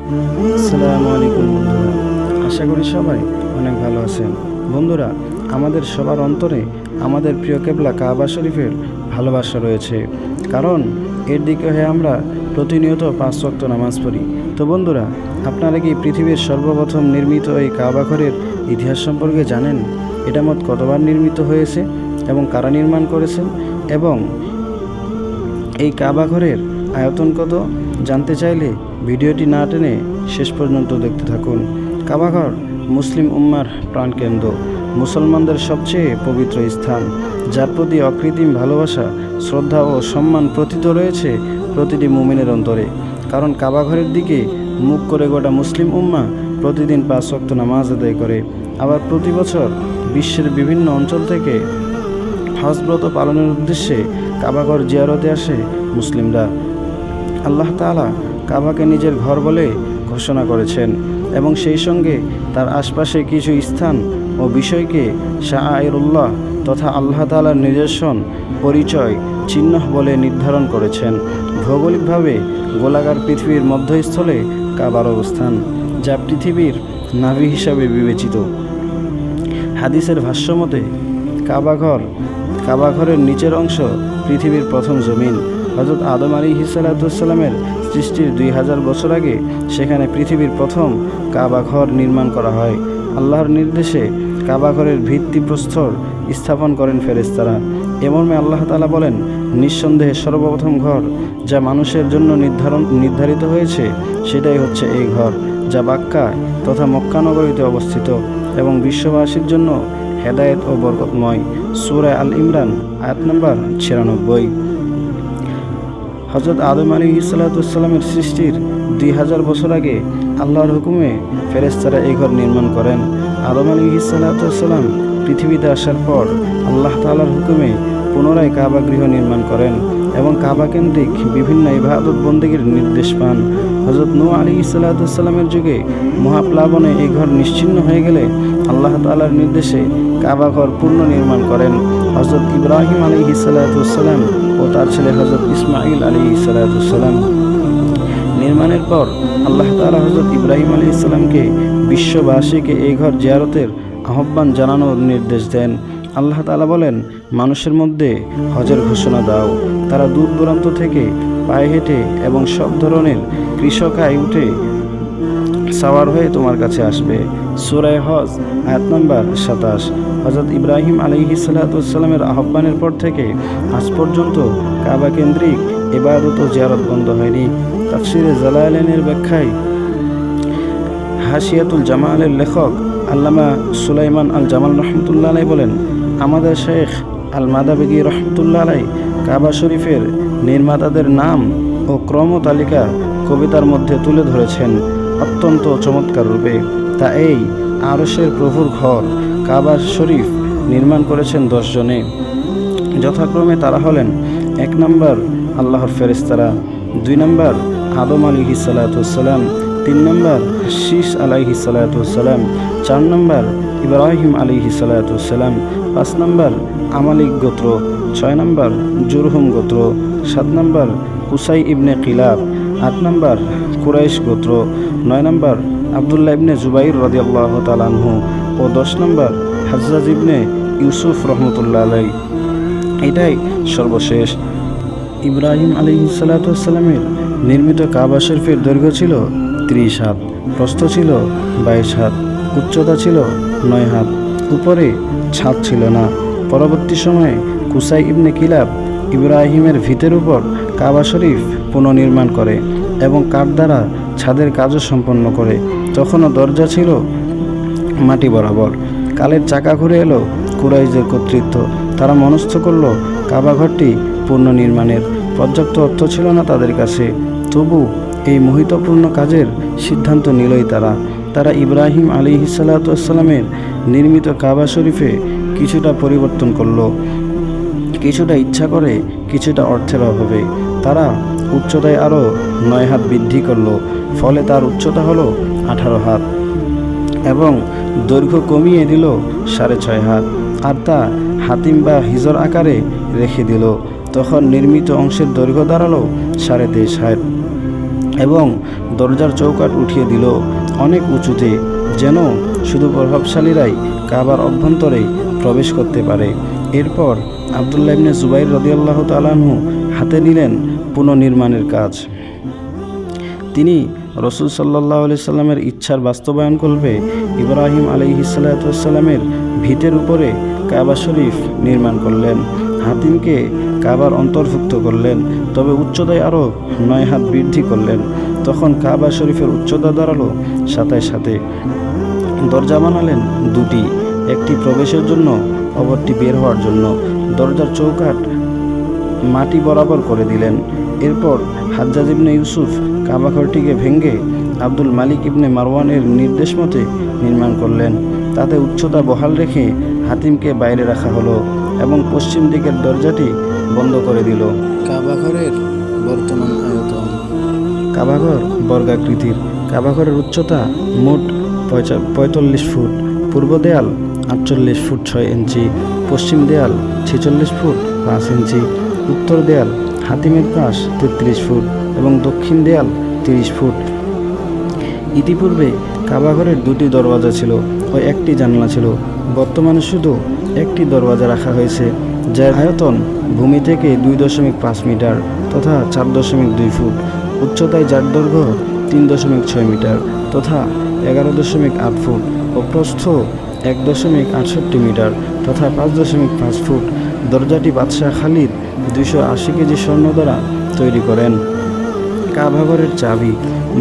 আসসালামু আলাইকুম বন্ধুরা, আশা করি সবাই অনেক ভালো আছেন। বন্ধুরা, আমাদের সবার অন্তরে আমাদের প্রিয় কেবলা কাবা শরীফের ভালোবাসা রয়েছে, কারণ এর দিকে হয়ে আমরা প্রতিনিয়ত 5 ওয়াক্ত নামাজ পড়ি। তো বন্ধুরা, আপনারা কি পৃথিবীর সর্বপ্রথম নির্মিত এই কাবা ঘরের ইতিহাস সম্পর্কে জানেন? এটা মোট কতবার নির্মিত হয়েছে এবং কারা নির্মাণ করেছেন, এবং এই কাবা ঘরের আয়তন কত জানতে চাইলে ভিডিওটি না টেনে শেষ পর্যন্ত দেখতে থাকুন। কাবাঘর মুসলিম উম্মার প্রাণকেন্দ্র, মুসলমানদের সবচেয়ে পবিত্র স্থান, যার প্রতি অকৃত্রিম ভালোবাসা, শ্রদ্ধা ও সম্মান প্রতীত রয়েছে প্রতিটি মুমিনের অন্তরে। কারণ কাবাঘরের দিকে মুখ করে গোটা মুসলিম উম্মা প্রতিদিন 5 ওয়াক্ত নামাজ আদায় করে। আবার প্রতি বছর বিশ্বের বিভিন্ন অঞ্চল থেকে হজ ব্রত পালনের উদ্দেশ্যে কাবাঘর জিয়ারতে আসে মুসলিমরা। আল্লাহ তাআলা কাবাকে নিজের ঘর বলে ঘোষণা করেছেন এবং সেই সঙ্গে তার আশপাশে কিছু স্থান ও বিষয়কে শাআইরুল্লাহ তথা আল্লাহ তাআলার নিদর্শন, পরিচয়, চিহ্ন বলে নির্ধারণ করেছেন। ভৌগোলিকভাবে গোলাকার পৃথিবীর মধ্যস্থলে কাবার অবস্থান, যা পৃথিবীর নাভি হিসাবে বিবেচিত। হাদিসের ভাষ্যমতে কাবাঘরের নিচের অংশ পৃথিবীর প্রথম জমিন। হযরত আদম আলাইহিসসালামের সৃষ্টির 2000 বছর আগে সেখানে পৃথিবীর প্রথম কাবাঘর নির্মাণ করা হয়। আল্লাহর নির্দেশে কাবাঘরের ভিত্তিপ্রস্তর স্থাপন করেন ফেরেশতারা। এ মর্মে আল্লাহ তাআলা বলেন, নিঃসন্দেহে সর্বপ্রথম ঘর যা মানুষের জন্য নির্ধারিত হয়েছে সেটাই হচ্ছে এই ঘর, যা বাক্কা তথা মক্কা নগরীতে অবস্থিত এবং বিশ্ববাসীর জন্য হেদায়েত ও বরকতময়। সূরা আল ইমরান আয়াত নম্বর 96। হযরত আদম আলাইহিসসালামের সৃষ্টির 2000 বছর আগে আল্লাহর হুকুমে ফেরেশতারা এই ঘর নির্মাণ করেন। আদম আলাইহিসসালাম পৃথিবীতে আসার পর আল্লাহ তাআলার হুকুমে পুনরায় কাবা গৃহ নির্মাণ করেন এবং কাবা কেন্দ্রিক বিভিন্ন ইবাদত বন্দেগীর নির্দেশ পান। হযরত নূহ আলাইহিসসালামের যুগে মহাপ্লাবনে এই ঘর নিশ্চিহ্ন হয়ে গেলে আল্লাহ তাআলার নির্দেশে কাবা ঘর পুনঃ নির্মাণ করেন হযরত ইব্রাহিম আলাইহিসসালাম ও তার ছেলে হযরত ইসমাঈল আলাইহিসসালাম। নির্মাণের পর আল্লাহ তাআলা হযরত ইব্রাহিম আলাইহিসসালামকে বিশ্ববাসীকে এই ঘর জিয়ারতের আহ্বান জানানোর নির্দেশ দেন। আল্লাহ তাআলা বলেন, মানুষের মধ্যে হজের ঘোষণা দাও, তারা দূর দূরান্ত থেকে পায়ে হেঁটে এবং সব ধরনের কৃষকায় উঠে সাওয়ার হয়ে তোমার কাছে আসবে। সূরা হজ আয়াত নম্বর 27। হযরত ইব্রাহিম আলাইহিসসালামের আহ্বানের পর থেকে আজ পর্যন্ত কাবা কেন্দ্রিক ইবাদত ও জিয়ারত বন্ধ হয়নি। তাফসিরে জালালাইনের ব্যাখ্যায় হাশিয়াতুল জামালের লেখক আল্লামা সুলাইমান আল জামাল রহমতুল্লাহ আলাই বলেন, আমাদের শেখ আল মাদাবেগী রহমতুল্লাহ আলাই কাবা শরীফের নির্মাতাদের নাম ও ক্রম তালিকা কবিতার মধ্যে তুলে ধরেছেন অত্যন্ত চমৎকার রূপে। তা এই আরশের প্রভুর ঘর কাবা শরীফ নির্মাণ করেছেন 10 জনে। যথাক্রমে তারা হলেন 1 নম্বর আল্লাহর ফেরেশতারা, 2 নম্বর আদম আলাইহিসসালাম, 3 নম্বর শীস আলাইহিসসালাম, 4 নম্বর ইব্রাহিম আলাইহিসসালাম, 5 নম্বর আমালিক গোত্র, 6 নম্বর জুরহুম গোত্র, 7 নম্বর কুসাই ইবনে কিলাব, 8 নম্বর কুরাইশ গোত্র, 9 নম্বর আব্দুল্লাহ ইবনে জুবাইর রাদিয়াল্লাহু তাআলা আনহু ও 10 নম্বর হাজ্জাজ ইবনে ইউসুফ রহমতুল্লাহ আলাই। এটাই সর্বশেষ। ইব্রাহিম আলাইহিসসালামের নির্মিত কাবা শরীফের দৈর্ঘ্য ছিল 30 হাত, প্রস্থ ছিল 22 হাত, উচ্চতা ছিল 9 হাত, উপরে ছাদ ছিল না। পরবর্তী সময়ে কুসাই ইবনে কিলাব ইব্রাহিমের ভিতের উপর কাবা শরীফ পুনর্নির্মাণ করে এবং কাঠ দ্বারা ছাদের কাজও সম্পন্ন করে। তখনও দরজা ছিল মাটি বরাবর। কালের চাকা ঘুরে এলো কুরাইশদের কর্তৃত্ব। তারা মনস্থ করল কাবাঘরটি পুনর্নির্মাণের। পর্যাপ্ত অর্থ ছিল না তাদের কাছে, তবু এই মোহিতপূর্ণ কাজের সিদ্ধান্ত নিলই তারা ইব্রাহিম আলাইহিসসালামের নির্মিত কাবা শরীফে কিছুটা পরিবর্তন করল, কিছুটা ইচ্ছা করে, কিছুটা অর্থের অভাবে। তারা উচ্চতায় আরও 9 হাত বৃদ্ধি করল, ফলে তার উচ্চতা হলো 18 হাত এবং দৈর্ঘ্য কমিয়ে দিল 6.5 হাত, আর তা হাতিম বা হিজর আকারে রেখে দিল। তখন নির্মিত অংশের দৈর্ঘ্য দাঁড়ালো 23.5 হাত এবং দরজার চৌকাঠ উঠিয়ে দিল অনেক উঁচুতে, যেন শুধু প্রভাবশালীরাই কাবার অভ্যন্তরে প্রবেশ করতে পারে। এরপর আব্দুল্লাহ ইবনে জুবাইর রাদিয়াল্লাহু তাআলা আনহু হাতে নিলেন পুনর্নির্মাণের কাজ। তিনি রসুল সাল্লাল্লাহু আলাইহি সাল্লামের ইচ্ছার বাস্তবায়ন করবে ইব্রাহিম আলাইহিস সালাতু ওয়াস সালামের ভিতের উপরে কাবা শরীফ নির্মাণ করলেন। হাতিমকে কাবার অন্তর্ভুক্ত করলেন, তবে উচ্চতায় আরও 9 হাত বৃদ্ধি করলেন। তখন কাবা শরীফের উচ্চতা দাঁড়ালো 27 হাতে। দরজা বানালেন দুটি, একটি প্রবেশের জন্য, অপরটি বের হওয়ার জন্য। দরজার চৌকাঠ মাটি বরাবর করে দিলেন। এরপর হাজ্জাজ ইবনে ইউসুফ কাবাঘরটিকে ভেঙে আব্দুল মালিক ইবনে মারওয়ানের নির্দেশ মতে নির্মাণ করলেন। তাতে উচ্চতা বহাল রেখে হাতিমকে বাইরে রাখা হলো এবং পশ্চিম দিকের দরজাটি বন্ধ করে দিল। কাবাঘরের বর্তমান আয়তন। কাবাঘর বর্গাকৃতির। কাবাঘরের উচ্চতা মোট 45 ফুট। পূর্ব দেয়াল 48 ফুট 6 ইঞ্চি, পশ্চিম দেয়াল 46 ফুট 5 ইঞ্চি, উত্তর দেয়াল হাতিমের পাশ 33 ফুট এবং দক্ষিণ দেয়াল 30 ফুট। ইতিপূর্বে কাবাঘরের 2টি দরওয়াজা ছিল ও 1টি জানালা ছিল। বর্তমানে শুধু 1টি দরওয়াজা রাখা হয়েছে, যার আয়তন ভূমি থেকে 2.5 মিটার তথা 4.2 ফুট, উচ্চতায় যার দৈর্ঘ্য 3.6 মিটার তথা 11.8 ফুট ও প্রস্থ 1.68 মিটার তথা 5.5 ফুট। দরজাটি বাদশাহ খালিদ 280 কেজি স্বর্ণ দ্বারা তৈরি করেন। কাবাঘরের চাবি।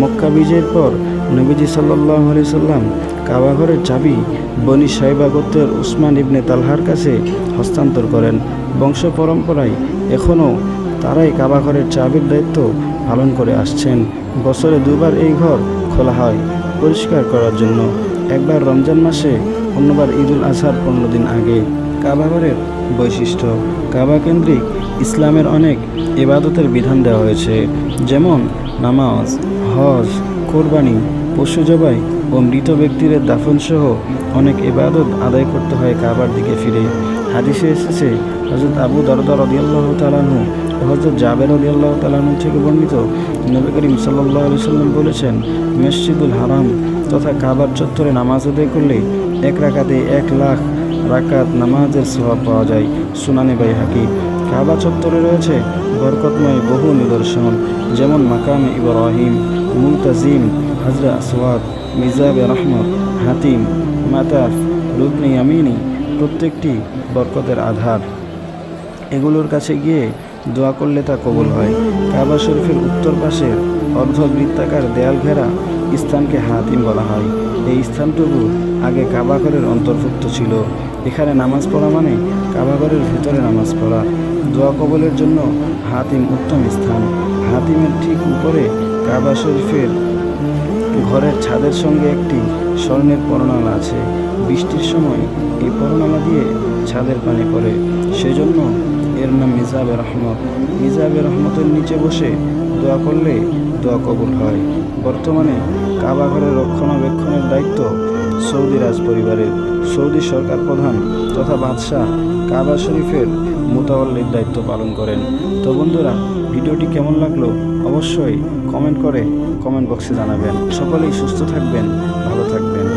মক্কা বিজয়ের পর নবীজি সাল্লাল্লাহু আলাইহি সাল্লাম কাবাঘরের চাবি বনি সাইবা গোত্রের উসমান ইবনে তালহার কাছে হস্তান্তর করেন। বংশ পরম্পরায় এখনও তারাই কাবাঘরের চাবির দায়িত্ব পালন করে আসছেন। বছরে 2বার এই ঘর খোলা হয় পরিষ্কার করার জন্য, একবার রমজান মাসে, অন্যবার ঈদুল আজহার 15 দিন আগে। কাবাঘরের বৈশিষ্ট্য। কাবা কেন্দ্রিক ইসলামের অনেক ইবাদতের বিধান দেওয়া হয়েছে, যেমন নামাজ, হজ, কোরবানি, পশু জবাই ও মৃত ব্যক্তির দাফন সহ অনেক ইবাদত আদায় করতে হয় কাবার দিকে ফিরে। হাদিসে এসেছে, হযরত আবু দারদা রাদিয়াল্লাহু তাআলা আনহু ও হযরত জাবের রাদিয়াল্লাহু তাআলা আনহু থেকে বর্ণিত, নবী করিম সাল্লাল্লাহু আলাইহি সাল্লাম বলেছেন, মসজিদুল হারাম তথা কাবার চত্বরে নামাজ আদায় করলে 1 রাকাতে 1 লাখ রাকাত নামাজের সওয়াব পাওয়া যায়। সুনানে বাইহাকি। কাবা চত্বরে রয়েছে বরকতময় বহু নিদর্শন, যেমন মাকামে ইব্রাহিম, মুলতাজিম, হাজরা আসওয়াদ, মিজাবে রহমত, হাতিম, মাতাফ, রুকনে ইয়ামিনী, প্রত্যেকটি বরকতের আধার। এগুলোর কাছে গিয়ে দোয়া করলে তা কবুল হয়। কাবা শরীফের উত্তর পাশের অর্ধবৃত্তাকার দেয়াল ঘেরা স্থানকে হাতিম বলা হয়। এই স্থানটুকু আগে কাবাঘরের অন্তর্ভুক্ত ছিল। এখানে নামাজ পড়া মানে কাবাঘরের ভিতরে নামাজ পড়া। দোয়া কবুলের জন্য হাতিম উত্তম স্থান। হাতিমের ঠিক উপরে কাবা শরীফের ঘরের ছাদের সঙ্গে একটি স্বর্ণের পরনালা আছে। বৃষ্টির সময় এই পরনালা দিয়ে ছাদের পানি পড়ে, সেজন্য এর নাম মিজাবে রহমত। মিজাবে রহমতের নিচে বসে দোয়া করলে দোয়া কবুল হয়। বর্তমানে কাবা ঘরের রক্ষণাবেক্ষণের দায়িত্ব সৌদি রাজ পরিবারের। সৌদি সরকার প্রধান তথা বাদশাহ কাবা শরীফের মুতাওয়াল্লির দায়িত্ব পালন করেন। তো বন্ধুরা, ভিডিওটি কেমন লাগলো অবশ্যই কমেন্ট বক্সে জানাবেন। সকলেই সুস্থ থাকবেন, ভালো থাকবেন।